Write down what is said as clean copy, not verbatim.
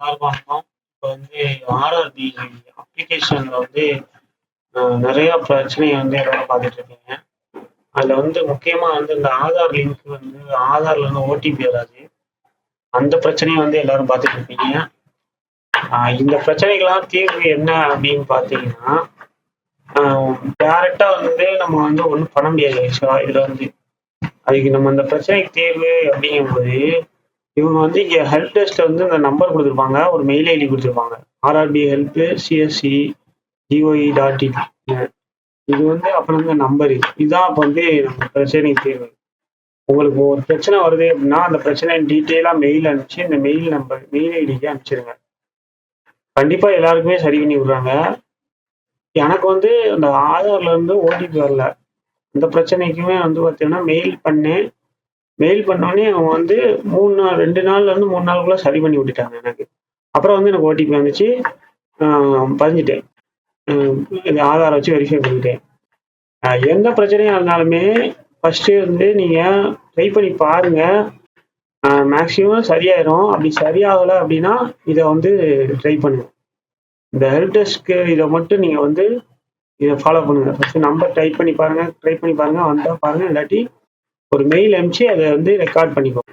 எல்லாருக்கும் வணக்கம். இப்போ வந்து ஆர்ஆர்பி அப்ளிகேஷன்ல வந்து நிறைய பிரச்சனையை வந்து எல்லாரும் பார்த்துட்டு இருக்கீங்க. அதில் வந்து முக்கியமாக வந்து இந்த ஆதார் லிங்க் வந்து ஆதார்ல இருந்து ஓடிபி வராது. அந்த பிரச்சனையை வந்து எல்லாரும் பார்த்துட்டு இருக்கீங்க. இந்த பிரச்சனைகள்லாம் தீர்வு என்ன அப்படின்னு பார்த்தீங்கன்னா, டைரக்டா வந்து நம்ம வந்து ஒன்றும் பண்ண முடியாது. ஆக்சுவலா இதில் வந்து அதுக்கு நம்ம அந்த பிரச்சனைக்கு தீர்வு அப்படிங்கும்போது இவங்க வந்து இங்க ஹெல்ப் டெஸ்க்ல வந்து இந்த நம்பர் கொடுத்துருப்பாங்க, ஒரு மெயில் ஐடி கொடுத்துருப்பாங்க. RRB help CSC GOE dot in. இது வந்து அப்புறம் இந்த நம்பர் இதுதான் அப்போ வந்து நம்ம பிரச்சனைக்கு தீர்வு. உங்களுக்கு ஒரு பிரச்சனை வருது அப்படின்னா அந்த பிரச்சனை டீட்டெயிலாக மெயில் அனுப்பிச்சு இந்த மெயில் ஐடிக்கு அனுப்பிச்சிருங்க. கண்டிப்பா எல்லாருக்குமே சரி பண்ணி விடுறாங்க. எனக்கு வந்து அந்த ஆதார்ல இருந்து ஓடிபி வரல. அந்த பிரச்சனைக்குமே வந்து பார்த்தீங்கன்னா மெயில் பண்ணோடனே அவங்க வந்து 2 நாள்ல இருந்து 3 நாளுக்குள்ள சரி பண்ணி விட்டுட்டாங்க எனக்கு. அப்புறம் வந்து எனக்கு ஓடிபி வந்துச்சு. பதிஞ்சுட்டேன். ஆதாரை வச்சு வெரிஃபை பண்ணிட்டேன். எந்த பிரச்சனையா இருந்தாலுமே ஃபர்ஸ்ட் வந்து நீங்க ட்ரை பண்ணி பாருங்க. மேக்சிமம் சரியாயிரும். அப்படி சரியாகலை அப்படின்னா இதை வந்து ட்ரை பண்ணுங்க. இந்த ஹெல்ப் டெஸ்க்கு இதை மட்டும் நீங்க வந்து இதை ஃபாலோ பண்ணுங்க. ஃபர்ஸ்ட் நம்பர் ட்ரை பண்ணி பாருங்க, வந்தா பாருங்க, இல்லாட்டி ஒரு மெயில் அனுப்பிச்சு அதை வந்து ரெக்கார்ட் பண்ணிக்கோங்க.